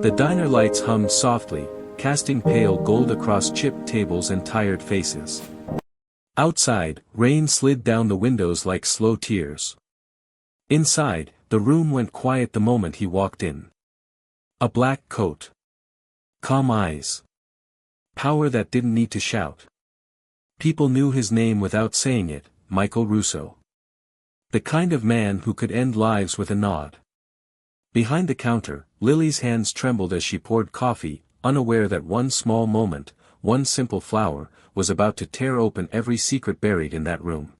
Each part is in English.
The diner lights hummed softly, casting pale gold across chipped tables and tired faces. Outside, rain slid down the windows like slow tears. Inside, the room went quiet the moment he walked in. A black coat. Calm eyes. Power that didn't need to shout. People knew his name without saying it, Michael Russo. The kind of man who could end lives with a nod. Behind the counter, Lily's hands trembled as she poured coffee, unaware that one small moment, one simple flower, was about to tear open every secret buried in that room.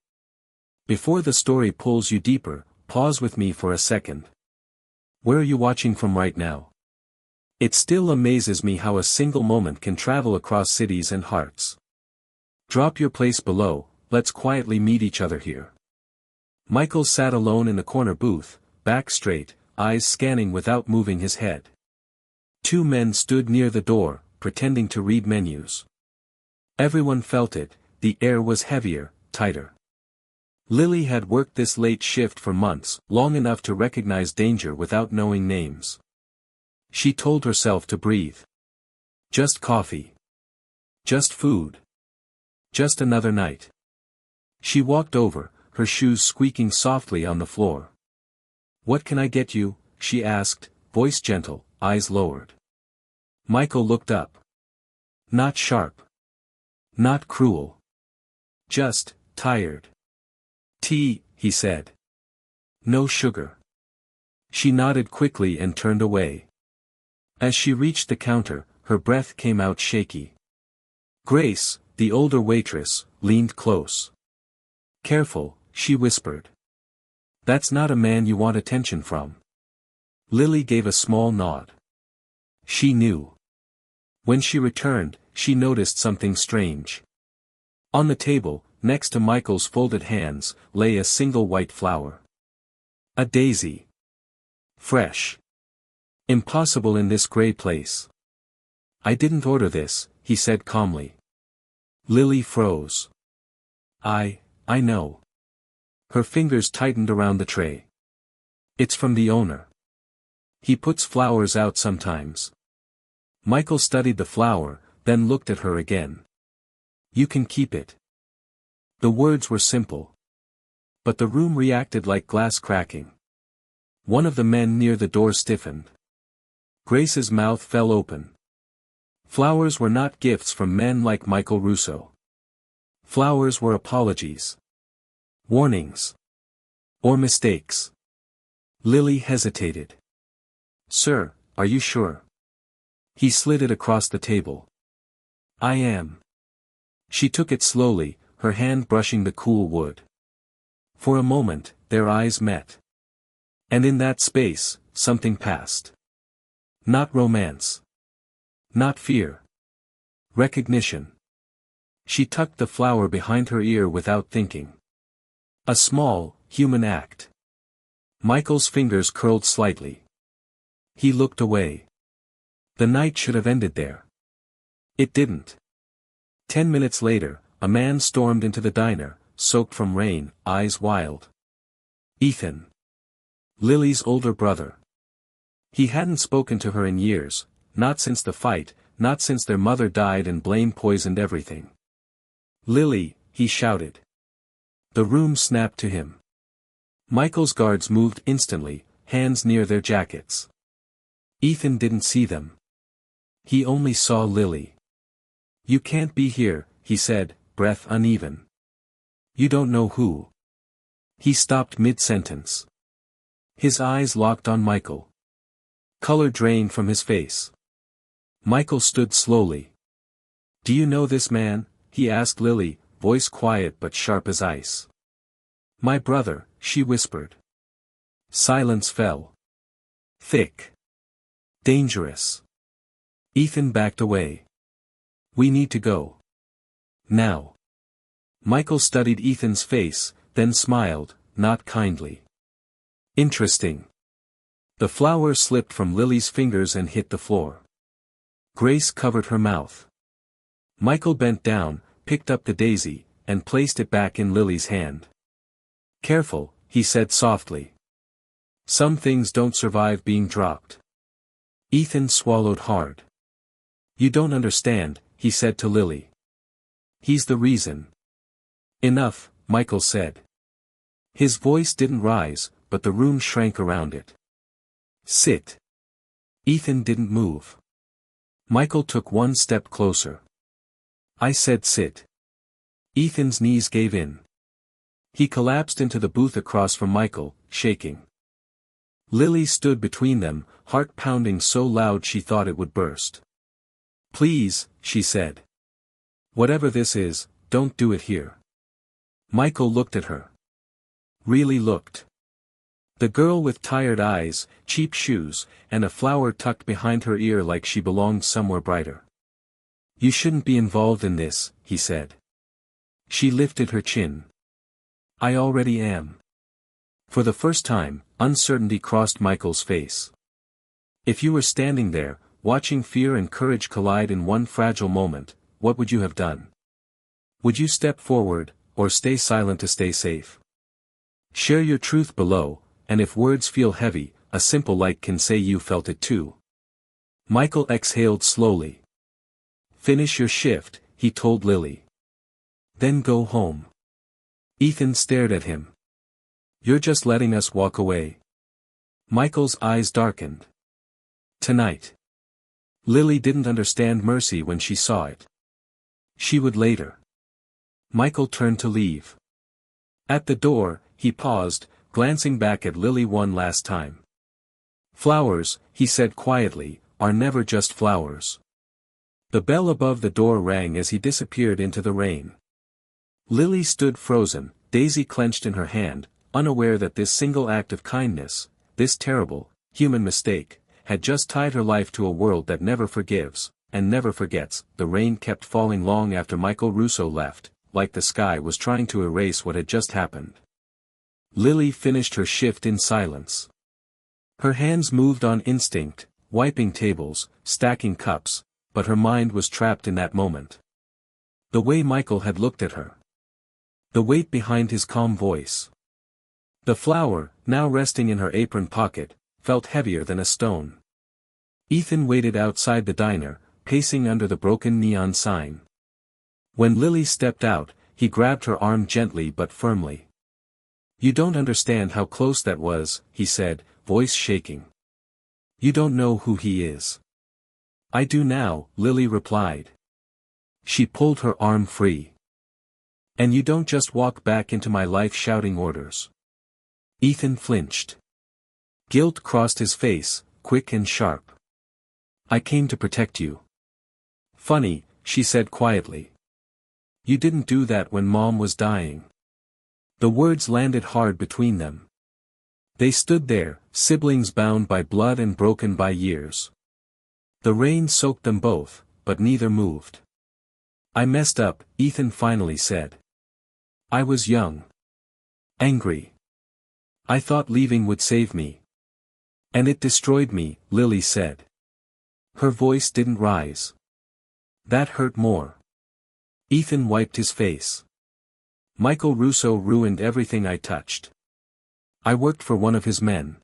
Before the story pulls you deeper, pause with me for a second. Where are you watching from right now? It still amazes me how a single moment can travel across cities and hearts. Drop your place below, let's quietly meet each other here. Michael sat alone in the corner booth, back straight, eyes scanning without moving his head. Two men stood near the door, pretending to read menus. Everyone felt it, the air was heavier, tighter. Lily had worked this late shift for months, long enough to recognize danger without knowing names. She told herself to breathe. Just coffee. Just food. Just another night. She walked over, her shoes squeaking softly on the floor. "What can I get you?" she asked, voice gentle, eyes lowered. Michael looked up. Not sharp. Not cruel. Just, tired. "Tea," he said. "No sugar." She nodded quickly and turned away. As she reached the counter, her breath came out shaky. Grace, the older waitress, leaned close. "Careful," she whispered. "That's not a man you want attention from." Lily gave a small nod. She knew. When she returned, she noticed something strange. On the table, next to Michael's folded hands, lay a single white flower. A daisy. Fresh. Impossible in this gray place. "I didn't order this," he said calmly. Lily froze. I know." Her fingers tightened around the tray. "It's from the owner. He puts flowers out sometimes." Michael studied the flower, then looked at her again. "You can keep it." The words were simple. But the room reacted like glass cracking. One of the men near the door stiffened. Grace's mouth fell open. Flowers were not gifts from men like Michael Russo. Flowers were apologies. Warnings. Or mistakes. Lily hesitated. "Sir, are you sure?" He slid it across the table. "I am." She took it slowly, her hand brushing the cool wood. For a moment, their eyes met. And in that space, something passed. Not romance. Not fear. Recognition. She tucked the flower behind her ear without thinking. A small, human act. Michael's fingers curled slightly. He looked away. The night should have ended there. It didn't. 10 minutes later, a man stormed into the diner, soaked from rain, eyes wild. Ethan. Lily's older brother. He hadn't spoken to her in years, not since the fight, not since their mother died and blame poisoned everything. "Lily," he shouted. The room snapped to him. Michael's guards moved instantly, hands near their jackets. Ethan didn't see them. He only saw Lily. "You can't be here," he said, breath uneven. "You don't know who." He stopped mid-sentence. His eyes locked on Michael. Color drained from his face. Michael stood slowly. "Do you know this man?" he asked Lily, voice quiet but sharp as ice. "My brother," she whispered. Silence fell. Thick. Dangerous. Ethan backed away. "We need to go. Now." Michael studied Ethan's face, then smiled, not kindly. "Interesting." The flower slipped from Lily's fingers and hit the floor. Grace covered her mouth. Michael bent down, picked up the daisy, and placed it back in Lily's hand. "Careful," he said softly. "Some things don't survive being dropped." Ethan swallowed hard. You don't understand, he said to Lily. He's the reason. Enough, Michael said. His voice didn't rise, but the room shrank around it. Sit. Ethan didn't move. Michael took one step closer. I said sit. Ethan's knees gave in. He collapsed into the booth across from Michael, shaking. Lily stood between them, heart pounding so loud she thought it would burst. Please, she said. Whatever this is, don't do it here. Michael looked at her. Really looked. The girl with tired eyes, cheap shoes, and a flower tucked behind her ear like she belonged somewhere brighter. You shouldn't be involved in this, he said. She lifted her chin. I already am. For the first time, uncertainty crossed Michael's face. If you were standing there, watching fear and courage collide in one fragile moment, what would you have done? Would you step forward, or stay silent to stay safe? Share your truth below, and if words feel heavy, a simple like can say you felt it too. Michael exhaled slowly. Finish your shift, he told Lily. Then go home. Ethan stared at him. You're just letting us walk away. Michael's eyes darkened. Tonight. Lily didn't understand mercy when she saw it. She would later. Michael turned to leave. At the door, he paused, glancing back at Lily one last time. Flowers, he said quietly, are never just flowers. The bell above the door rang as he disappeared into the rain. Lily stood frozen, Daisy clenched in her hand, unaware that this single act of kindness, this terrible, human mistake, had just tied her life to a world that never forgives, and never forgets. The rain kept falling long after Michael Russo left, like the sky was trying to erase what had just happened. Lily finished her shift in silence. Her hands moved on instinct, wiping tables, stacking cups, but her mind was trapped in that moment. The way Michael had looked at her. The weight behind his calm voice. The flower, now resting in her apron pocket, felt heavier than a stone. Ethan waited outside the diner, pacing under the broken neon sign. When Lily stepped out, he grabbed her arm gently but firmly. You don't understand how close that was, he said, voice shaking. You don't know who he is. I do now, Lily replied. She pulled her arm free. And you don't just walk back into my life shouting orders. Ethan flinched. Guilt crossed his face, quick and sharp. I came to protect you. Funny, she said quietly. You didn't do that when Mom was dying. The words landed hard between them. They stood there, siblings bound by blood and broken by years. The rain soaked them both, but neither moved. I messed up, Ethan finally said. I was young. Angry. I thought leaving would save me. And it destroyed me, Lily said. Her voice didn't rise. That hurt more. Ethan wiped his face. Michael Russo ruined everything I touched. I worked for one of his men.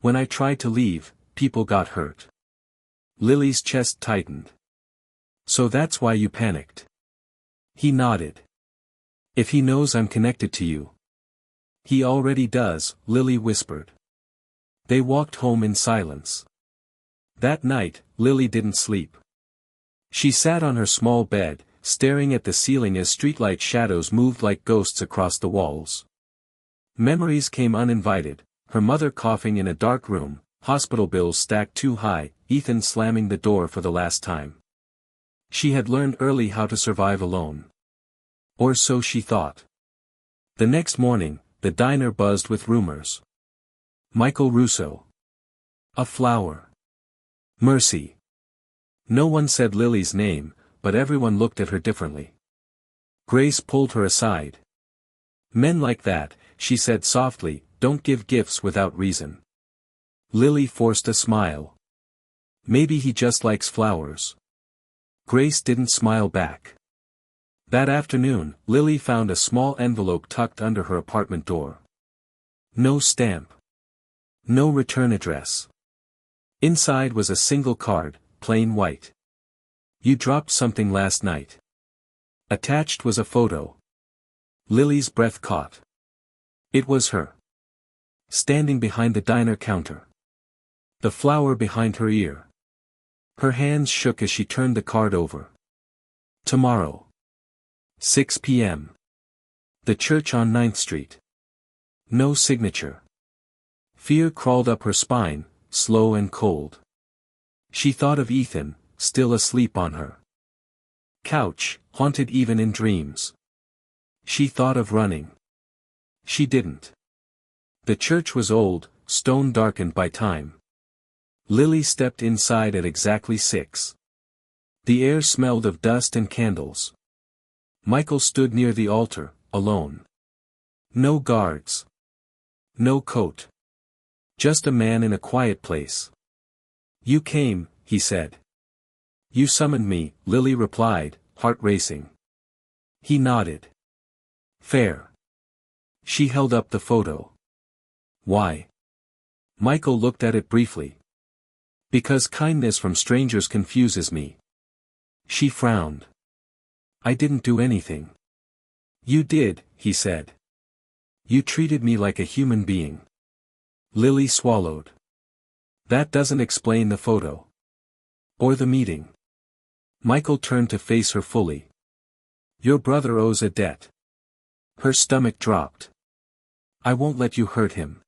When I tried to leave, people got hurt. Lily's chest tightened. So that's why you panicked. He nodded. If he knows I'm connected to you. He already does, Lily whispered. They walked home in silence. That night, Lily didn't sleep. She sat on her small bed, staring at the ceiling as streetlight shadows moved like ghosts across the walls. Memories came uninvited, her mother coughing in a dark room, hospital bills stacked too high, Ethan slamming the door for the last time. She had learned early how to survive alone. Or so she thought. The next morning, the diner buzzed with rumors. Michael Russo. A flower. Mercy. No one said Lily's name, but everyone looked at her differently. Grace pulled her aside. Men like that, she said softly, don't give gifts without reason. Lily forced a smile. Maybe he just likes flowers. Grace didn't smile back. That afternoon, Lily found a small envelope tucked under her apartment door. No stamp. No return address. Inside was a single card, plain white. You dropped something last night. Attached was a photo. Lily's breath caught. It was her. Standing behind the diner counter. The flower behind her ear. Her hands shook as she turned the card over. Tomorrow. 6 p.m. The church on 9th Street. No signature. Fear crawled up her spine, slow and cold. She thought of Ethan, still asleep on her couch, haunted even in dreams. She thought of running. She didn't. The church was old, stone darkened by time. Lily stepped inside at exactly 6. The air smelled of dust and candles. Michael stood near the altar, alone. No guards. No coat. Just a man in a quiet place. You came, he said. You summoned me, Lily replied, heart racing. He nodded. Fair. She held up the photo. Why? Michael looked at it briefly. Because kindness from strangers confuses me. She frowned. I didn't do anything. You did, he said. You treated me like a human being. Lily swallowed. That doesn't explain the photo. Or the meeting. Michael turned to face her fully. Your brother owes a debt. Her stomach dropped. I won't let you hurt him.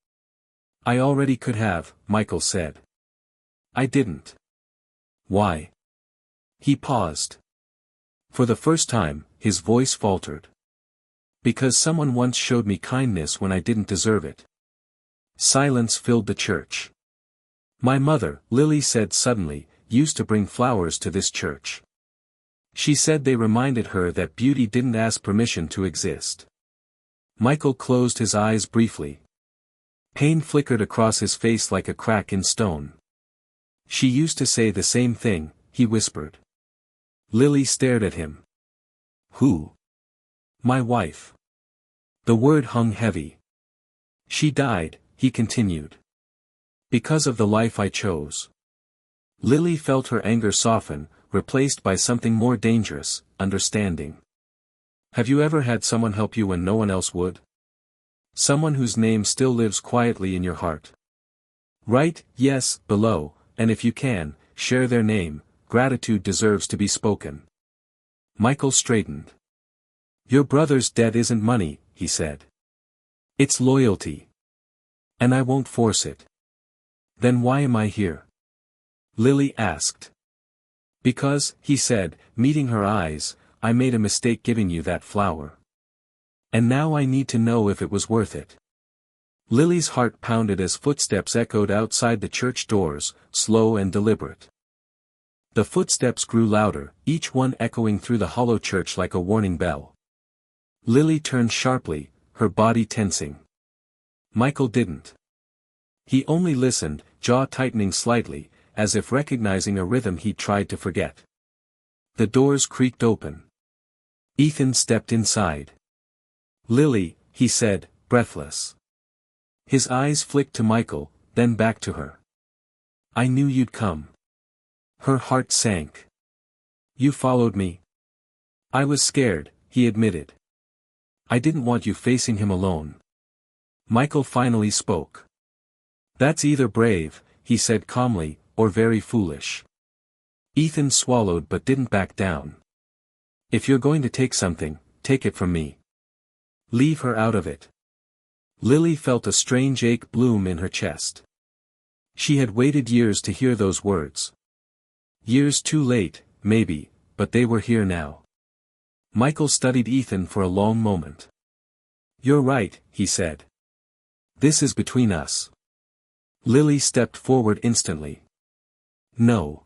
I already could have, Michael said. I didn't. Why? He paused. For the first time, his voice faltered. Because someone once showed me kindness when I didn't deserve it. Silence filled the church. My mother, Lily said suddenly, used to bring flowers to this church. She said they reminded her that beauty didn't ask permission to exist. Michael closed his eyes briefly. Pain flickered across his face like a crack in stone. She used to say the same thing, he whispered. Lily stared at him. Who? My wife. The word hung heavy. She died, he continued. Because of the life I chose. Lily felt her anger soften, replaced by something more dangerous, understanding. Have you ever had someone help you when no one else would? Someone whose name still lives quietly in your heart. Write, yes, below, and if you can, share their name. Gratitude deserves to be spoken. Michael straightened. Your brother's debt isn't money, he said. It's loyalty. And I won't force it. Then why am I here? Lily asked. Because, he said, meeting her eyes, I made a mistake giving you that flower. And now I need to know if it was worth it. Lily's heart pounded as footsteps echoed outside the church doors, slow and deliberate. The footsteps grew louder, each one echoing through the hollow church like a warning bell. Lily turned sharply, her body tensing. Michael didn't. He only listened, jaw tightening slightly, as if recognizing a rhythm he'd tried to forget. The doors creaked open. Ethan stepped inside. Lily, he said, breathless. His eyes flicked to Michael, then back to her. I knew you'd come. Her heart sank. You followed me. I was scared, he admitted. I didn't want you facing him alone. Michael finally spoke. That's either brave, he said calmly, or very foolish. Ethan swallowed but didn't back down. If you're going to take something, take it from me. Leave her out of it. Lily felt a strange ache bloom in her chest. She had waited years to hear those words. Years too late, maybe, but they were here now. Michael studied Ethan for a long moment. You're right, he said. This is between us. Lily stepped forward instantly. No.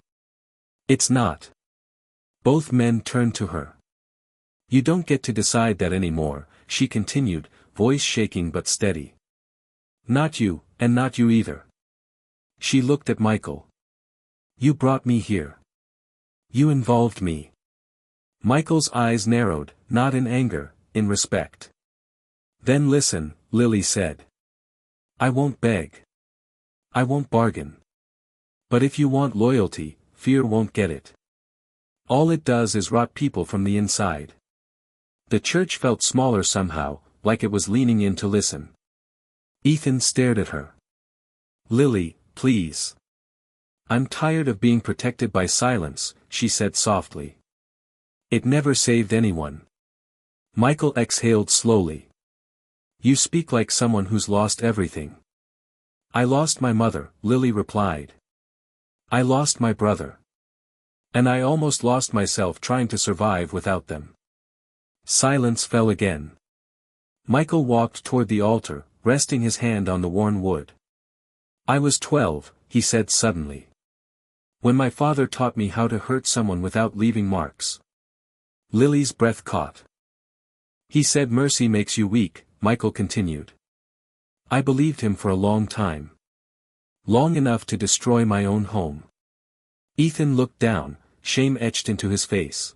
It's not. Both men turned to her. You don't get to decide that anymore, she continued, voice shaking but steady. Not you, and not you either. She looked at Michael. You brought me here. You involved me. Michael's eyes narrowed, not in anger, in respect. Then listen, Lily said. I won't beg. I won't bargain. But if you want loyalty, fear won't get it. All it does is rot people from the inside. The church felt smaller somehow, like it was leaning in to listen. Ethan stared at her. "Lily, please. I'm tired of being protected by silence," she said softly. "It never saved anyone." Michael exhaled slowly. "You speak like someone who's lost everything." "I lost my mother," Lily replied. "I lost my brother. And I almost lost myself trying to survive without them." Silence fell again. Michael walked toward the altar, resting his hand on the worn wood. "I was 12, he said suddenly. "When my father taught me how to hurt someone without leaving marks." Lily's breath caught. "He said mercy makes you weak," Michael continued. "I believed him for a long time. Long enough to destroy my own home." Ethan looked down, shame etched into his face.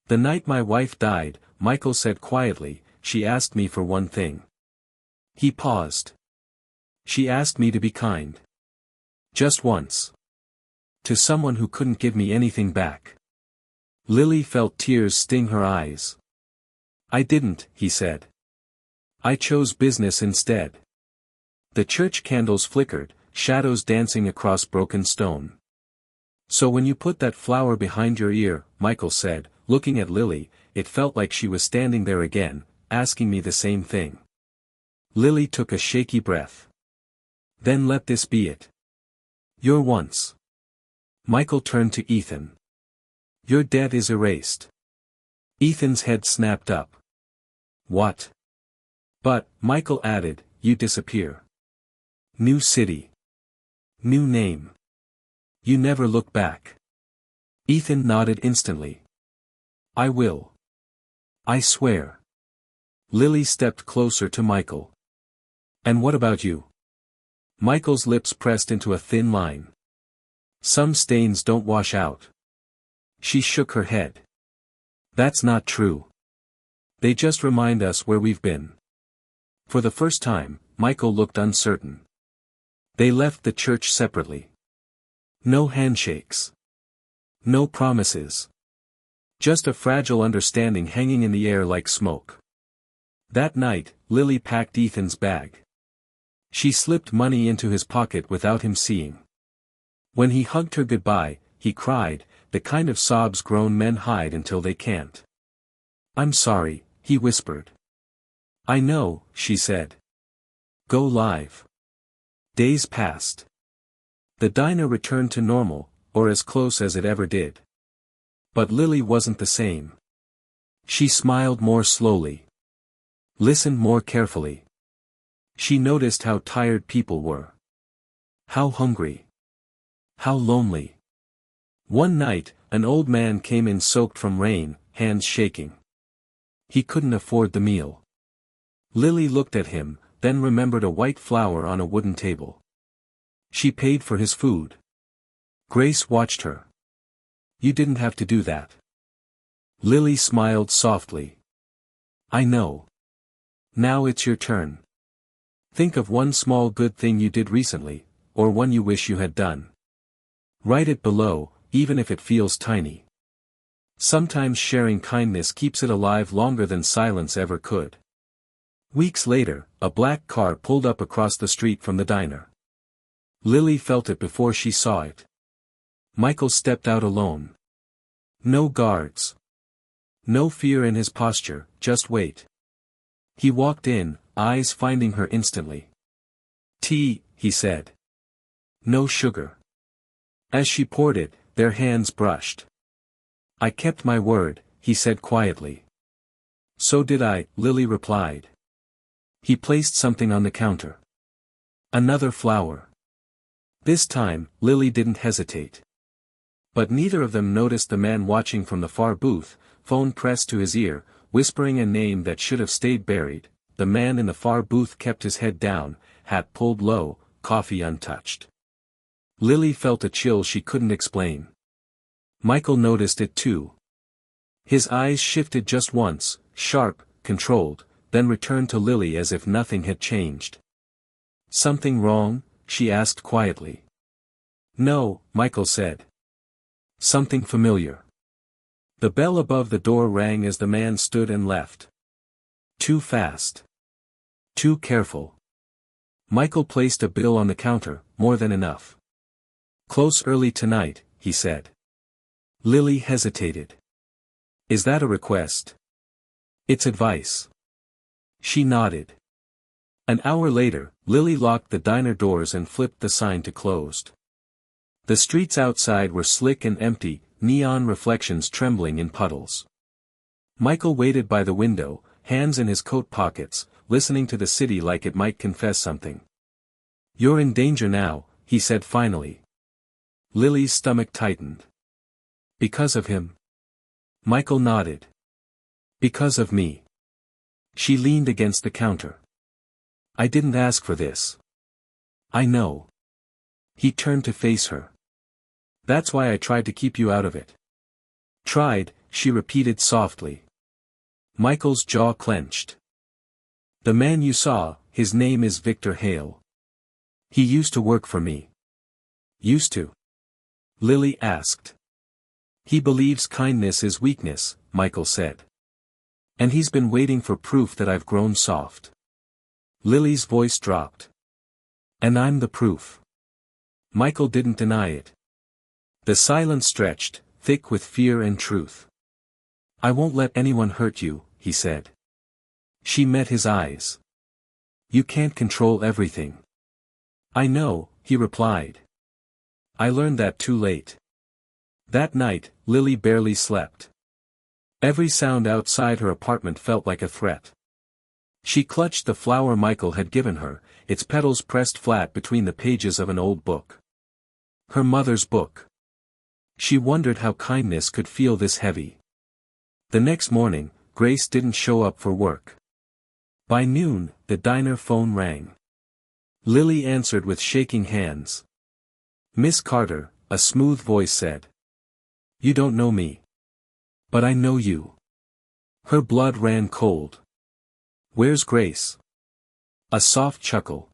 "The night my wife died," Michael said quietly, "she asked me for one thing." He paused. "She asked me to be kind. Just once. To someone who couldn't give me anything back." Lily felt tears sting her eyes. "I didn't," he said. "I chose business instead." The church candles flickered, shadows dancing across broken stone. "So when you put that flower behind your ear," Michael said, looking at Lily, "it felt like she was standing there again, asking me the same thing." Lily took a shaky breath. "Then let this be it. Your once." Michael turned to Ethan. "Your debt is erased." Ethan's head snapped up. "What?" "But," Michael added, "you disappear. New city. New name. You never look back." Ethan nodded instantly. "I will. I swear." Lily stepped closer to Michael. "And what about you?" Michael's lips pressed into a thin line. "Some stains don't wash out." She shook her head. "That's not true. They just remind us where we've been." For the first time, Michael looked uncertain. They left the church separately. No handshakes. No promises. Just a fragile understanding hanging in the air like smoke. That night, Lily packed Ethan's bag. She slipped money into his pocket without him seeing. When he hugged her goodbye, he cried, the kind of sobs grown men hide until they can't. "I'm sorry," he whispered. "I know," she said. "Go live." Days passed. The diner returned to normal, or as close as it ever did. But Lily wasn't the same. She smiled more slowly. Listened more carefully. She noticed how tired people were. How hungry. How lonely. One night, an old man came in soaked from rain, hands shaking. He couldn't afford the meal. Lily looked at him, then remembered a white flower on a wooden table. She paid for his food. Grace watched her. "You didn't have to do that." Lily smiled softly. "I know. Now it's your turn. Think of one small good thing you did recently, or one you wish you had done. Write it below, even if it feels tiny. Sometimes sharing kindness keeps it alive longer than silence ever could." Weeks later, a black car pulled up across the street from the diner. Lily felt it before she saw it. Michael stepped out alone. No guards. No fear in his posture, just wait. He walked in, eyes finding her instantly. "Tea," he said. "No sugar." As she poured it, their hands brushed. "I kept my word," he said quietly. "So did I," Lily replied. He placed something on the counter. Another flower. This time, Lily didn't hesitate. But neither of them noticed the man watching from the far booth, phone pressed to his ear, whispering a name that should have stayed buried. The man in the far booth kept his head down, hat pulled low, coffee untouched. Lily felt a chill she couldn't explain. Michael noticed it too. His eyes shifted just once, sharp, controlled, then returned to Lily as if nothing had changed. "Something wrong?" she asked quietly. No, Michael said. Something familiar. The bell above the door rang as the man stood and left. Too fast. Too careful. Michael placed a bill on the counter, more than enough. Close early tonight, he said. Lily hesitated. Is that a request? It's advice. She nodded. An hour later, Lily locked the diner doors and flipped the sign to closed. The streets outside were slick and empty, neon reflections trembling in puddles. Michael waited by the window, hands in his coat pockets, listening to the city like it might confess something. You're in danger now, he said finally. Lily's stomach tightened. Because of him? Michael nodded. Because of me. She leaned against the counter. I didn't ask for this. I know. He turned to face her. That's why I tried to keep you out of it. Tried, she repeated softly. Michael's jaw clenched. The man you saw, his name is Victor Hale. He used to work for me. Used to? Lily asked. He believes kindness is weakness, Michael said. And he's been waiting for proof that I've grown soft. Lily's voice dropped. And I'm the proof. Michael didn't deny it. The silence stretched, thick with fear and truth. I won't let anyone hurt you, he said. She met his eyes. You can't control everything. I know, he replied. I learned that too late. That night, Lily barely slept. Every sound outside her apartment felt like a threat. She clutched the flower Michael had given her, its petals pressed flat between the pages of an old book. Her mother's book. She wondered how kindness could feel this heavy. The next morning, Grace didn't show up for work. By noon, the diner phone rang. Lily answered with shaking hands. Miss Carter, a smooth voice said. You don't know me. But I know you. Her blood ran cold. Where's Grace? A soft chuckle.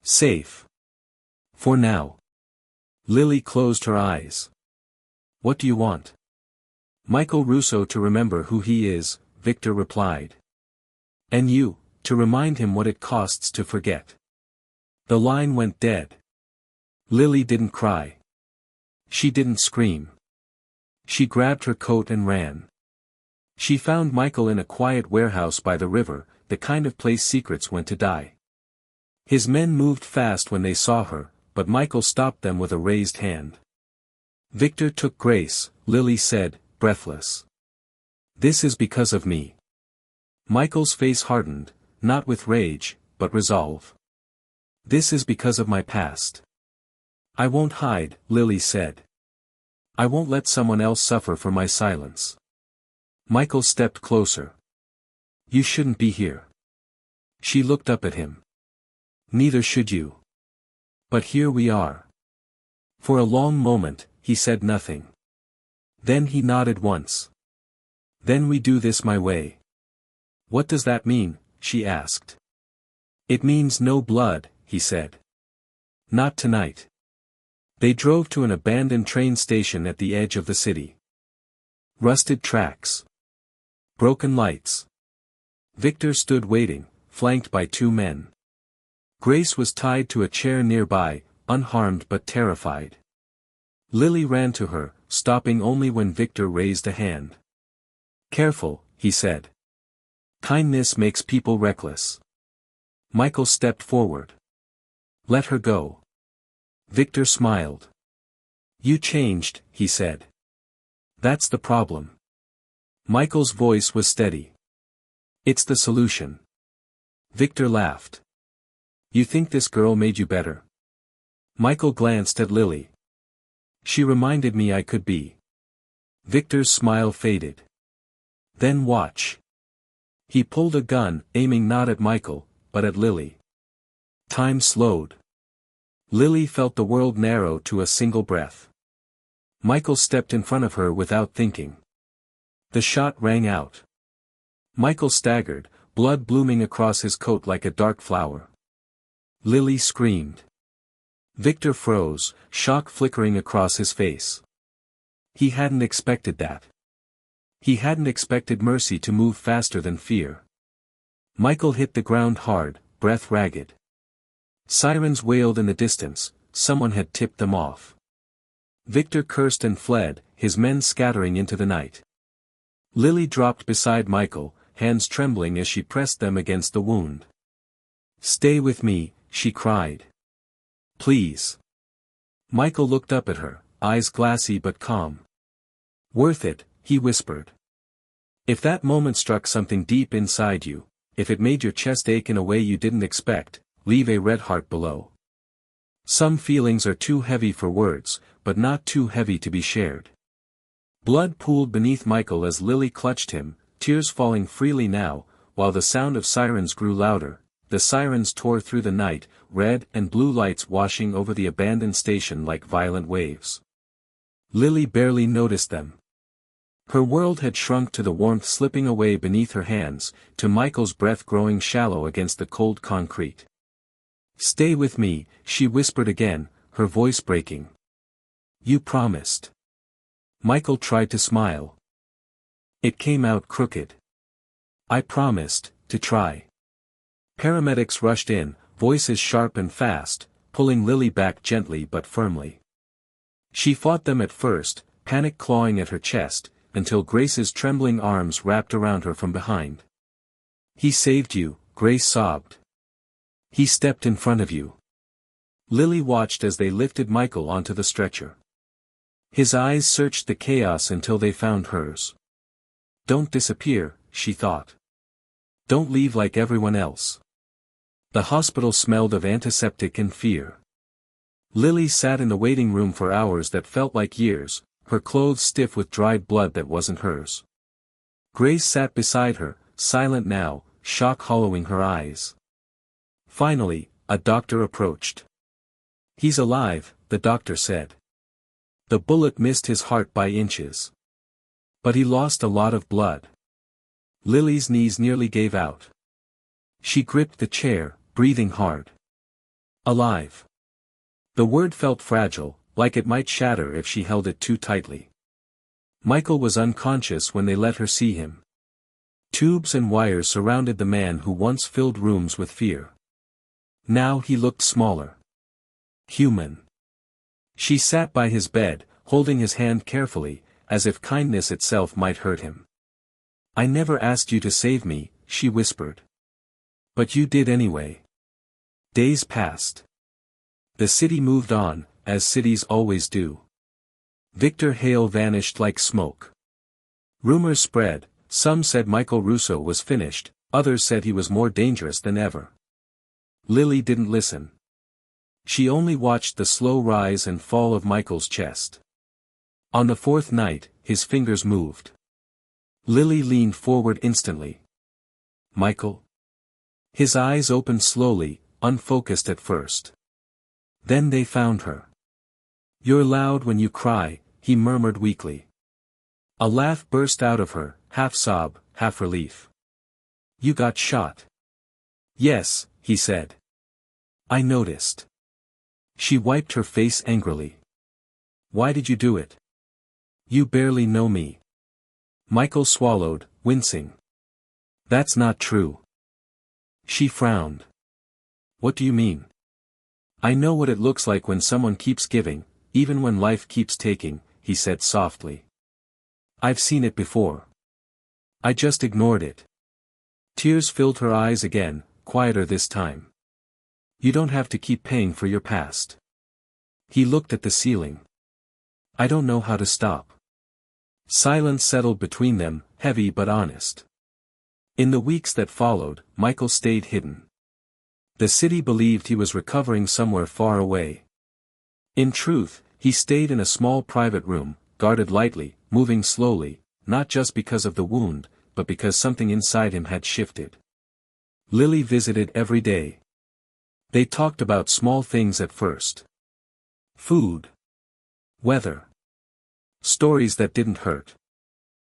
Safe. For now. Lily closed her eyes. What do you want? Michael Russo to remember who he is, Victor replied. And you, to remind him what it costs to forget. The line went dead. Lily didn't cry. She didn't scream. She grabbed her coat and ran. She found Michael in a quiet warehouse by the river, the kind of place secrets went to die. His men moved fast when they saw her, but Michael stopped them with a raised hand. Victor took Grace, Lily said, breathless. This is because of me. Michael's face hardened, not with rage, but resolve. This is because of my past. I won't hide, Lily said. I won't let someone else suffer for my silence. Michael stepped closer. You shouldn't be here. She looked up at him. Neither should you. But here we are. For a long moment, he said nothing. Then he nodded once. Then we do this my way. What does that mean? She asked. It means no blood, he said. Not tonight. They drove to an abandoned train station at the edge of the city. Rusted tracks. Broken lights. Victor stood waiting, flanked by two men. Grace was tied to a chair nearby, unharmed but terrified. Lily ran to her, stopping only when Victor raised a hand. Careful, he said. Kindness makes people reckless. Michael stepped forward. Let her go. Victor smiled. You changed, he said. That's the problem. Michael's voice was steady. It's the solution. Victor laughed. You think this girl made you better? Michael glanced at Lily. She reminded me I could be. Victor's smile faded. Then watch. He pulled a gun, aiming not at Michael, but at Lily. Time slowed. Lily felt the world narrow to a single breath. Michael stepped in front of her without thinking. The shot rang out. Michael staggered, blood blooming across his coat like a dark flower. Lily screamed. Victor froze, shock flickering across his face. He hadn't expected that. He hadn't expected mercy to move faster than fear. Michael hit the ground hard, breath ragged. Sirens wailed in the distance, someone had tipped them off. Victor cursed and fled, his men scattering into the night. Lily dropped beside Michael, hands trembling as she pressed them against the wound. "Stay with me," she cried. "Please." Michael looked up at her, eyes glassy but calm. "Worth it," he whispered. "If that moment struck something deep inside you, if it made your chest ache in a way you didn't expect, leave a red heart below. Some feelings are too heavy for words, but not too heavy to be shared." Blood pooled beneath Michael as Lily clutched him, tears falling freely now, while the sound of sirens grew louder. The sirens tore through the night, red and blue lights washing over the abandoned station like violent waves. Lily barely noticed them. Her world had shrunk to the warmth slipping away beneath her hands, to Michael's breath growing shallow against the cold concrete. "Stay with me," she whispered again, her voice breaking. "You promised." Michael tried to smile. It came out crooked. "I promised, to try." Paramedics rushed in, voices sharp and fast, pulling Lily back gently but firmly. She fought them at first, panic clawing at her chest, until Grace's trembling arms wrapped around her from behind. "He saved you," Grace sobbed. "He stepped in front of you." Lily watched as they lifted Michael onto the stretcher. His eyes searched the chaos until they found hers. "Don't disappear," she thought. "Don't leave like everyone else." The hospital smelled of antiseptic and fear. Lily sat in the waiting room for hours that felt like years, her clothes stiff with dried blood that wasn't hers. Grace sat beside her, silent now, shock hollowing her eyes. Finally, a doctor approached. "He's alive," the doctor said. "The bullet missed his heart by inches. But he lost a lot of blood." Lily's knees nearly gave out. She gripped the chair, breathing hard. Alive. The word felt fragile, like it might shatter if she held it too tightly. Michael was unconscious when they let her see him. Tubes and wires surrounded the man who once filled rooms with fear. Now he looked smaller. Human. She sat by his bed, holding his hand carefully, as if kindness itself might hurt him. "I never asked you to save me," she whispered. "But you did anyway." Days passed. The city moved on, as cities always do. Victor Hale vanished like smoke. Rumors spread, some said Michael Russo was finished, others said he was more dangerous than ever. Lily didn't listen. She only watched the slow rise and fall of Michael's chest. On the fourth night, his fingers moved. Lily leaned forward instantly. "Michael?" His eyes opened slowly, unfocused at first. Then they found her. "You're loud when you cry," he murmured weakly. A laugh burst out of her, half sob, half relief. "You got shot." "Yes," he said. "I noticed." She wiped her face angrily. "Why did you do it? You barely know me." Michael swallowed, wincing. "That's not true." She frowned. "What do you mean?" "I know what it looks like when someone keeps giving, even when life keeps taking," he said softly. "I've seen it before. I just ignored it." Tears filled her eyes again, quieter this time. "You don't have to keep paying for your past." He looked at the ceiling. "I don't know how to stop." Silence settled between them, heavy but honest. In the weeks that followed, Michael stayed hidden. The city believed he was recovering somewhere far away. In truth, he stayed in a small private room, guarded lightly, moving slowly, not just because of the wound, but because something inside him had shifted. Lily visited every day. They talked about small things at first. Food. Weather. Stories that didn't hurt.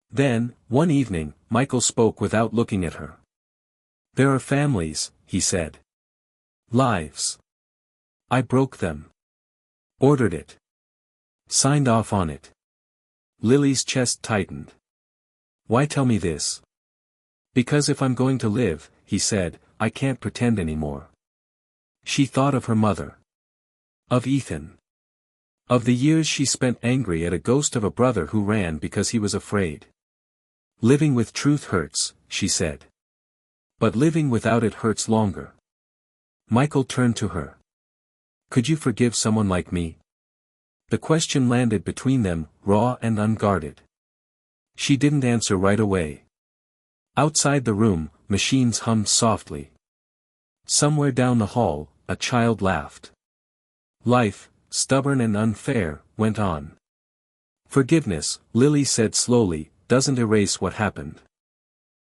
Then, one evening, Michael spoke without looking at her. "There are families," he said. "Lives. I broke them. Ordered it. Signed off on it. Lily's chest tightened. Why tell me this? Because if I'm going to live, he said, I can't pretend anymore. She thought of her mother. Of Ethan. Of the years she spent angry at a ghost of a brother who ran because he was afraid. Living with truth hurts, she said. But living without it hurts longer. Michael turned to her. Could you forgive someone like me? The question landed between them, raw and unguarded. She didn't answer right away. Outside the room, machines hummed softly. Somewhere down the hall, a child laughed. Life, stubborn and unfair, went on. Forgiveness, Lily said slowly, doesn't erase what happened.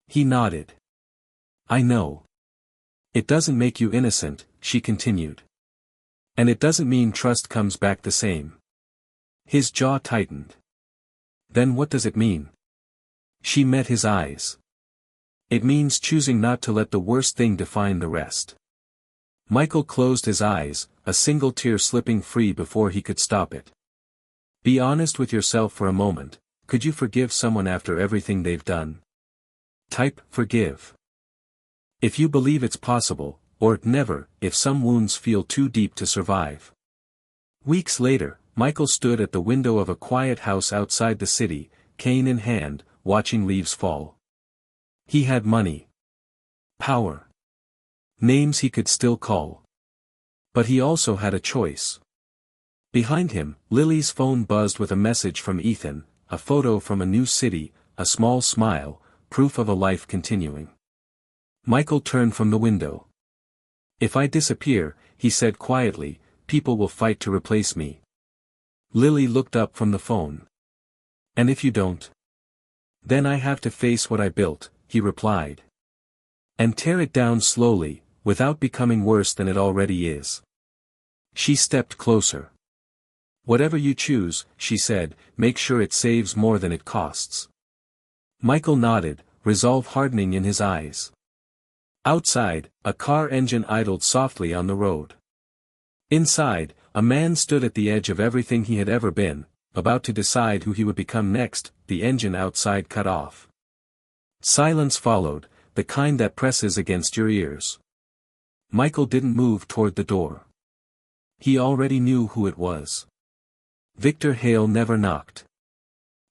He nodded. I know. It doesn't make you innocent, she continued. And it doesn't mean trust comes back the same. His jaw tightened. Then what does it mean? She met his eyes. It means choosing not to let the worst thing define the rest. Michael closed his eyes, a single tear slipping free before he could stop it. Be honest with yourself for a moment. Could you forgive someone after everything they've done? Type forgive. If you believe it's possible, or never, if some wounds feel too deep to survive. Weeks later, Michael stood at the window of a quiet house outside the city, cane in hand, watching leaves fall. He had money. Power. Names he could still call. But he also had a choice. Behind him, Lily's phone buzzed with a message from Ethan, a photo from a new city, a small smile, proof of a life continuing. Michael turned from the window. If I disappear, he said quietly, people will fight to replace me. Lily looked up from the phone. And if you don't? Then I have to face what I built, he replied. And tear it down slowly, without becoming worse than it already is. She stepped closer. Whatever you choose, she said, make sure it saves more than it costs. Michael nodded, resolve hardening in his eyes. Outside, a car engine idled softly on the road. Inside, a man stood at the edge of everything he had ever been, about to decide who he would become next. The engine outside cut off. Silence followed, the kind that presses against your ears. Michael didn't move toward the door. He already knew who it was. Victor Hale never knocked.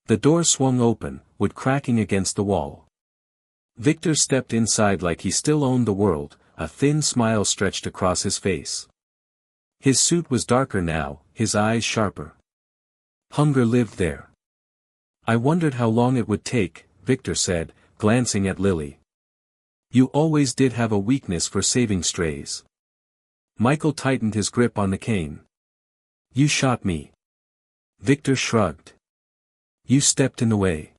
The door swung open, wood cracking against the wall. Victor stepped inside like he still owned the world, a thin smile stretched across his face. His suit was darker now, his eyes sharper. Hunger lived there. I wondered how long it would take, Victor said, glancing at Lily. You always did have a weakness for saving strays. Michael tightened his grip on the cane. You shot me. Victor shrugged. You stepped in the way.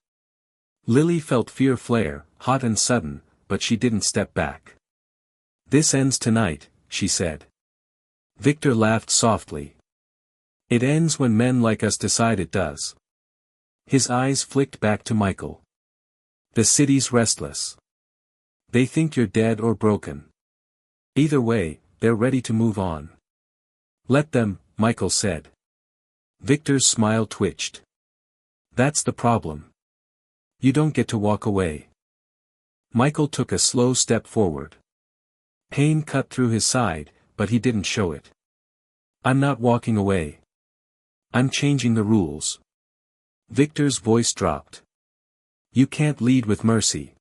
Lily felt fear flare, hot and sudden, but she didn't step back. This ends tonight, she said. Victor laughed softly. It ends when men like us decide it does. His eyes flicked back to Michael. The city's restless. They think you're dead or broken. Either way, they're ready to move on. Let them, Michael said. Victor's smile twitched. That's the problem. You don't get to walk away. Michael took a slow step forward. Pain cut through his side, but he didn't show it. I'm not walking away. I'm changing the rules. Victor's voice dropped. You can't lead with mercy.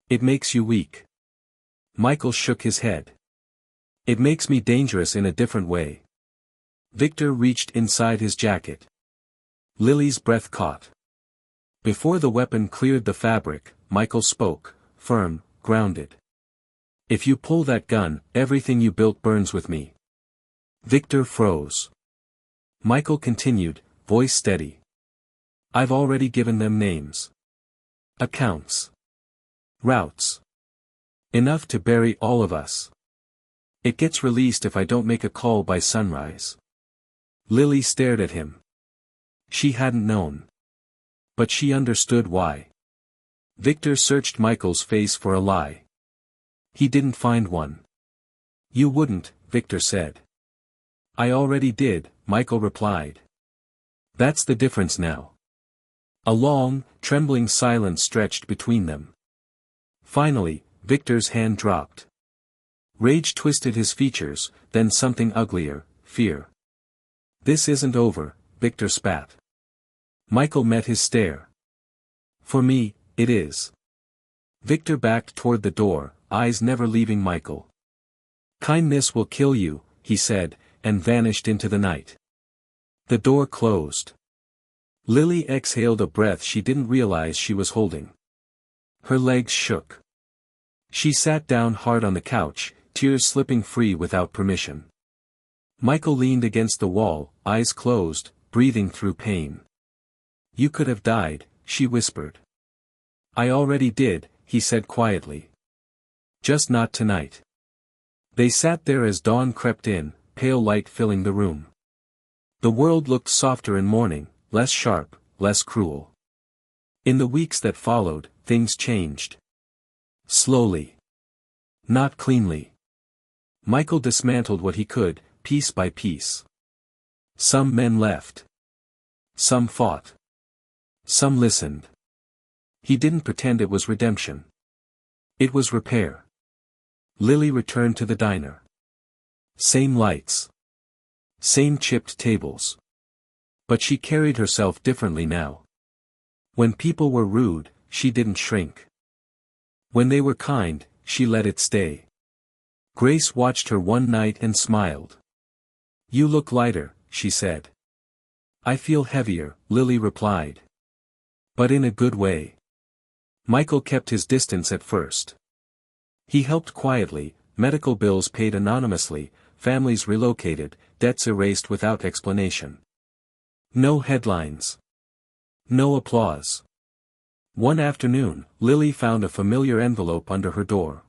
It makes you weak. Michael shook his head. It makes me dangerous in a different way. Victor reached inside his jacket. Lily's breath caught. Before the weapon cleared the fabric, Michael spoke, firm, grounded. If you pull that gun, everything you built burns with me. Victor froze. Michael continued, voice steady. I've already given them names. Accounts. Routes. Enough to bury all of us. It gets released if I don't make a call by sunrise. Lily stared at him. She hadn't known. But she understood why. Victor searched Michael's face for a lie. He didn't find one. You wouldn't, Victor said. I already did, Michael replied. That's the difference now. A long, trembling silence stretched between them. Finally, Victor's hand dropped. Rage twisted his features, then something uglier, fear. This isn't over, Victor spat. Michael met his stare. For me, it is. Victor backed toward the door, eyes never leaving Michael. Kindness will kill you, he said, and vanished into the night. The door closed. Lily exhaled a breath she didn't realize she was holding. Her legs shook. She sat down hard on the couch, tears slipping free without permission. Michael leaned against the wall, eyes closed, breathing through pain. You could have died, she whispered. I already did, he said quietly. Just not tonight. They sat there as dawn crept in, pale light filling the room. The world looked softer in morning, less sharp, less cruel. In the weeks that followed, things changed. Slowly. Not cleanly. Michael dismantled what he could, piece by piece. Some men left. Some fought. Some listened. He didn't pretend it was redemption. It was repair. Lily returned to the diner. Same lights. Same chipped tables. But she carried herself differently now. When people were rude, she didn't shrink. When they were kind, she let it stay. Grace watched her one night and smiled. You look lighter, she said. I feel heavier, Lily replied. But in a good way. Michael kept his distance at first. He helped quietly, medical bills paid anonymously, families relocated, debts erased without explanation. No headlines. No applause. One afternoon, Lily found a familiar envelope under her door.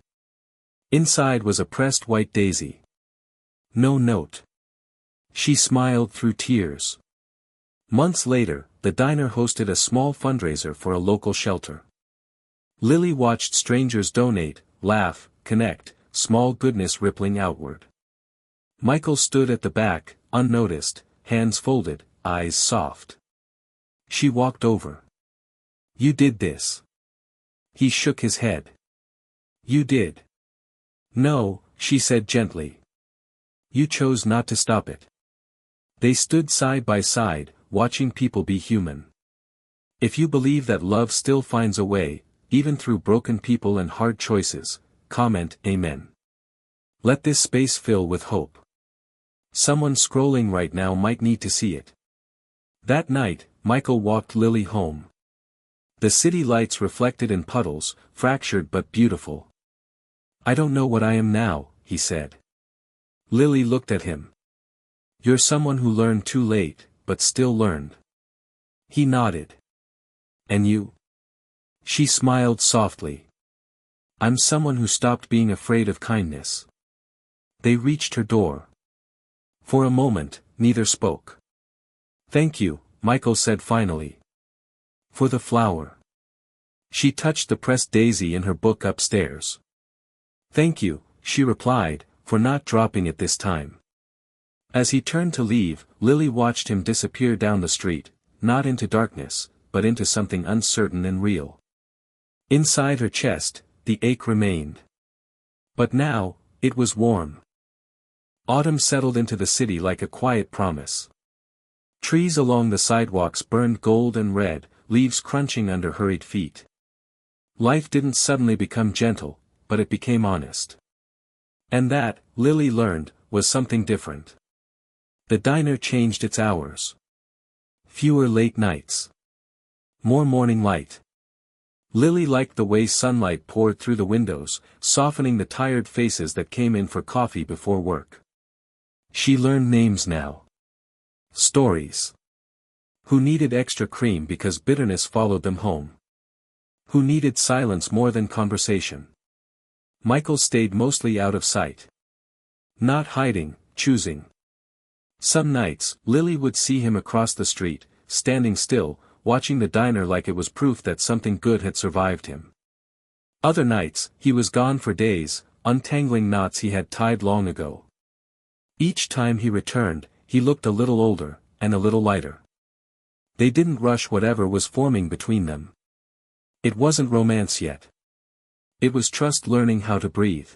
Inside was a pressed white daisy. No note. She smiled through tears. Months later, the diner hosted a small fundraiser for a local shelter. Lily watched strangers donate, laugh, connect, small goodness rippling outward. Michael stood at the back, unnoticed, hands folded, eyes soft. She walked over. You did this. He shook his head. You did. No, she said gently. You chose not to stop it. They stood side by side, watching people be human. If you believe that love still finds a way, even through broken people and hard choices, comment Amen. Let this space fill with hope. Someone scrolling right now might need to see it. That night, Michael walked Lily home. The city lights reflected in puddles, fractured but beautiful. I don't know what I am now, he said. Lily looked at him. You're someone who learned too late, but still learned. He nodded. And you? She smiled softly. I'm someone who stopped being afraid of kindness. They reached her door. For a moment, neither spoke. Thank you, Michael said finally. For the flower. She touched the pressed daisy in her book upstairs. Thank you, she replied, for not dropping it this time. As he turned to leave, Lily watched him disappear down the street, not into darkness, but into something uncertain and real. Inside her chest, the ache remained. But now, it was warm. Autumn settled into the city like a quiet promise. Trees along the sidewalks burned gold and red, leaves crunching under hurried feet. Life didn't suddenly become gentle, but it became honest. And that, Lily learned, was something different. The diner changed its hours. Fewer late nights. More morning light. Lily liked the way sunlight poured through the windows, softening the tired faces that came in for coffee before work. She learned names now. Stories. Who needed extra cream because bitterness followed them home. Who needed silence more than conversation. Michael stayed mostly out of sight. Not hiding, choosing. Some nights, Lily would see him across the street, standing still, watching the diner like it was proof that something good had survived him. Other nights, he was gone for days, untangling knots he had tied long ago. Each time he returned, he looked a little older, and a little lighter. They didn't rush whatever was forming between them. It wasn't romance yet. It was trust, learning how to breathe.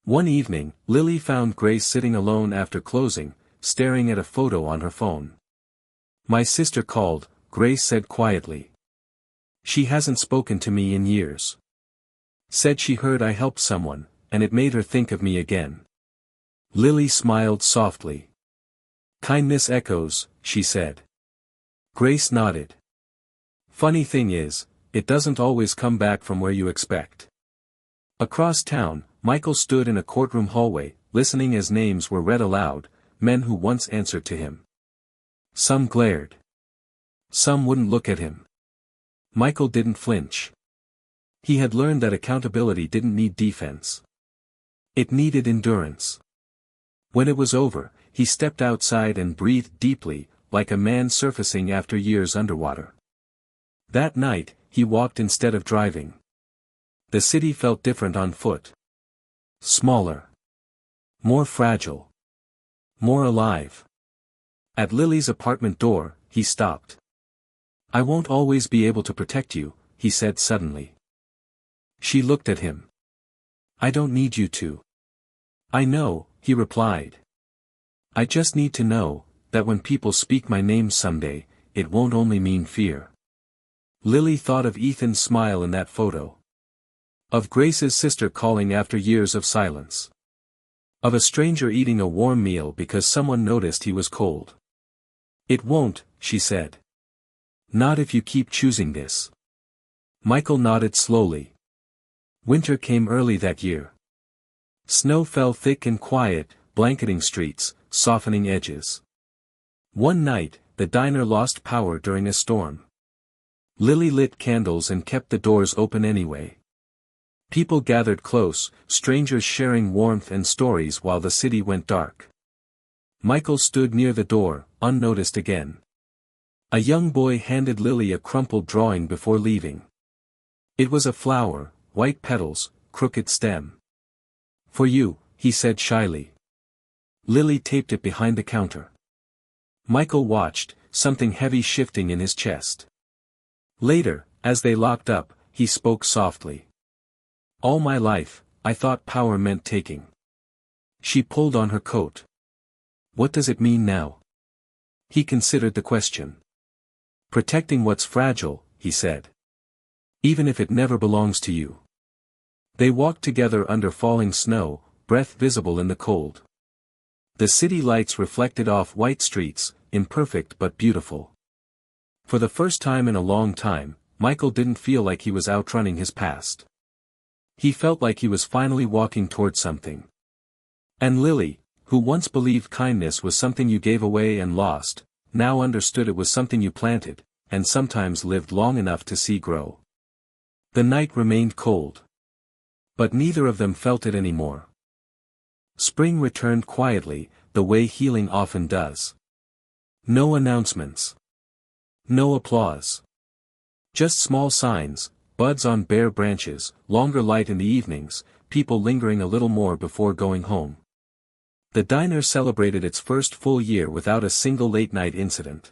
One evening, Lily found Grace sitting alone after closing, staring at a photo on her phone. "My sister called," Grace said quietly. "She hasn't spoken to me in years. Said she heard I helped someone, and it made her think of me again." Lily smiled softly. "Kindness echoes," she said. Grace nodded. "Funny thing is, it doesn't always come back from where you expect." Across town, Michael stood in a courtroom hallway, listening as names were read aloud, men who once answered to him. Some glared. Some wouldn't look at him. Michael didn't flinch. He had learned that accountability didn't need defense. It needed endurance. When it was over, he stepped outside and breathed deeply, like a man surfacing after years underwater. That night, he walked instead of driving. The city felt different on foot. Smaller. More fragile. More alive. At Lily's apartment door, he stopped. "I won't always be able to protect you," he said suddenly. She looked at him. "I don't need you to." "I know," he replied. "I just need to know that when people speak my name someday, it won't only mean fear." Lily thought of Ethan's smile in that photo. Of Grace's sister calling after years of silence. Of a stranger eating a warm meal because someone noticed he was cold. "It won't," she said. "Not if you keep choosing this." Michael nodded slowly. Winter came early that year. Snow fell thick and quiet, blanketing streets, softening edges. One night, the diner lost power during a storm. Lily lit candles and kept the doors open anyway. People gathered close, strangers sharing warmth and stories while the city went dark. Michael stood near the door, unnoticed again. A young boy handed Lily a crumpled drawing before leaving. It was a flower, white petals, crooked stem. "For you," he said shyly. Lily taped it behind the counter. Michael watched, something heavy shifting in his chest. Later, as they locked up, he spoke softly. "All my life, I thought power meant taking." She pulled on her coat. "What does it mean now?" He considered the question. "Protecting what's fragile," he said. "Even if it never belongs to you." They walked together under falling snow, breath visible in the cold. The city lights reflected off white streets, imperfect but beautiful. For the first time in a long time, Michael didn't feel like he was outrunning his past. He felt like he was finally walking toward something. And Lily, who once believed kindness was something you gave away and lost, now understood it was something you planted, and sometimes lived long enough to see grow. The night remained cold. But neither of them felt it anymore. Spring returned quietly, the way healing often does. No announcements. No applause. Just small signs, buds on bare branches, longer light in the evenings, people lingering a little more before going home. The diner celebrated its first full year without a single late-night incident.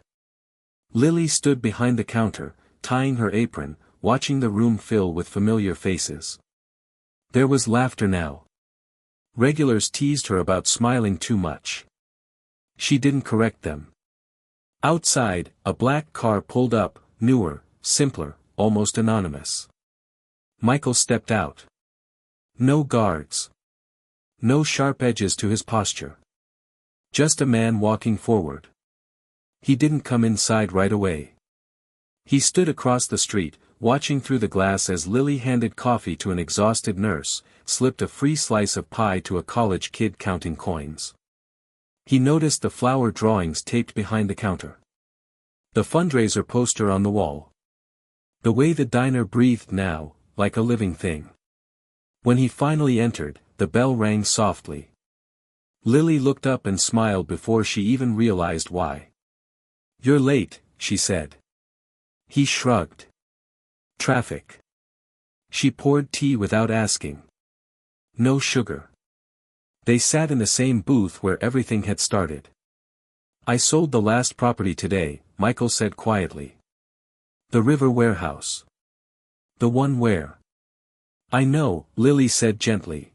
Lily stood behind the counter, tying her apron, watching the room fill with familiar faces. There was laughter now. Regulars teased her about smiling too much. She didn't correct them. Outside, a black car pulled up, newer, simpler, almost anonymous. Michael stepped out. No guards. No sharp edges to his posture. Just a man walking forward. He didn't come inside right away. He stood across the street, watching through the glass as Lily handed coffee to an exhausted nurse, slipped a free slice of pie to a college kid counting coins. He noticed the flower drawings taped behind the counter. The fundraiser poster on the wall. The way the diner breathed now, like a living thing. When he finally entered, the bell rang softly. Lily looked up and smiled before she even realized why. "You're late," she said. He shrugged. "Traffic." She poured tea without asking. No sugar. They sat in the same booth where everything had started. I sold the last property today, Michael said quietly. The river warehouse. The one where. I know, Lily said gently.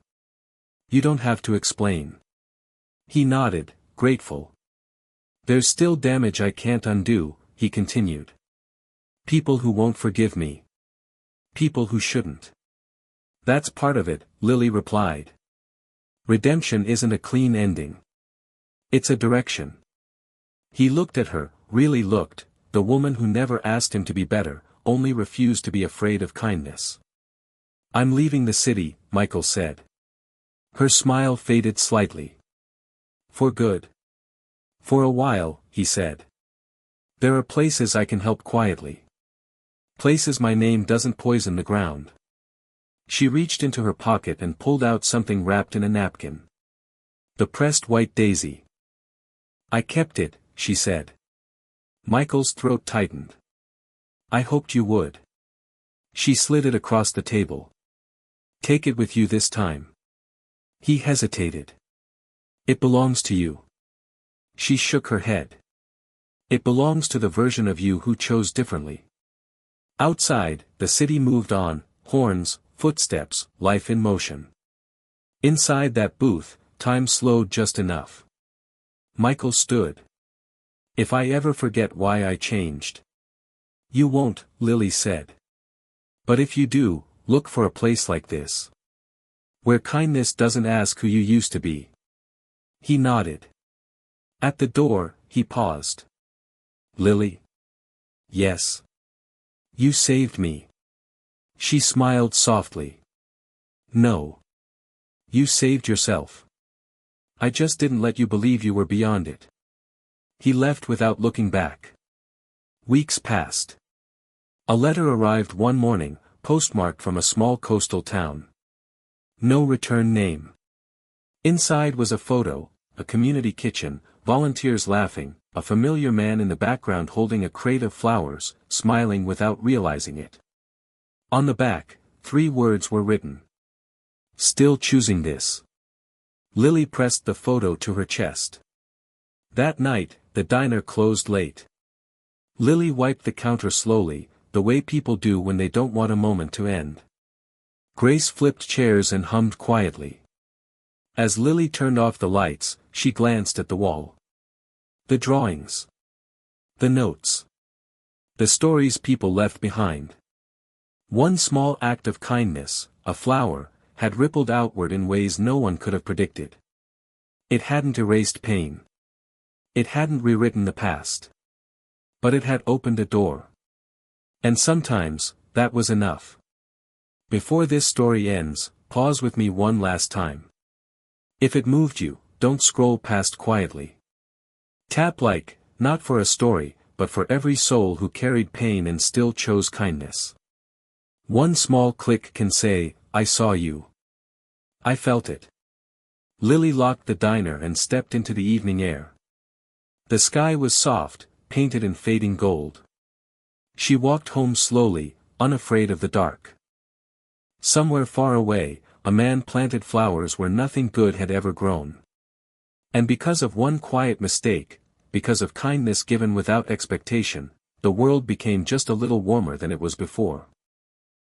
You don't have to explain. He nodded, grateful. There's still damage I can't undo, he continued. People who won't forgive me. People who shouldn't. That's part of it, Lily replied. Redemption isn't a clean ending. It's a direction. He looked at her, really looked, the woman who never asked him to be better, only refused to be afraid of kindness. I'm leaving the city, Michael said. Her smile faded slightly. For good. For a while, he said. There are places I can help quietly. Places my name doesn't poison the ground. She reached into her pocket and pulled out something wrapped in a napkin. The pressed white daisy. I kept it, she said. Michael's throat tightened. I hoped you would. She slid it across the table. Take it with you this time. He hesitated. It belongs to you. She shook her head. It belongs to the version of you who chose differently. Outside, the city moved on, horns, footsteps, life in motion. Inside that booth, time slowed just enough. Michael stood. If I ever forget why I changed. You won't, Lily said. But if you do, look for a place like this. Where kindness doesn't ask who you used to be. He nodded. At the door, he paused. Lily? Yes. You saved me. She smiled softly. No. You saved yourself. I just didn't let you believe you were beyond it. He left without looking back. Weeks passed. A letter arrived one morning, postmarked from a small coastal town. No return name. Inside was a photo, a community kitchen, volunteers laughing, a familiar man in the background holding a crate of flowers, smiling without realizing it. On the back, 3 words were written. Still choosing this. Lily pressed the photo to her chest. That night, the diner closed late. Lily wiped the counter slowly, the way people do when they don't want a moment to end. Grace flipped chairs and hummed quietly. As Lily turned off the lights, she glanced at the wall. The drawings. The notes. The stories people left behind. One small act of kindness, a flower, had rippled outward in ways no one could have predicted. It hadn't erased pain. It hadn't rewritten the past. But it had opened a door. And sometimes, that was enough. Before this story ends, pause with me one last time. If it moved you, don't scroll past quietly. Tap like, not for a story, but for every soul who carried pain and still chose kindness. One small click can say, I saw you. I felt it. Lily locked the diner and stepped into the evening air. The sky was soft, painted in fading gold. She walked home slowly, unafraid of the dark. Somewhere far away, a man planted flowers where nothing good had ever grown. And because of one quiet mistake, because of kindness given without expectation, the world became just a little warmer than it was before.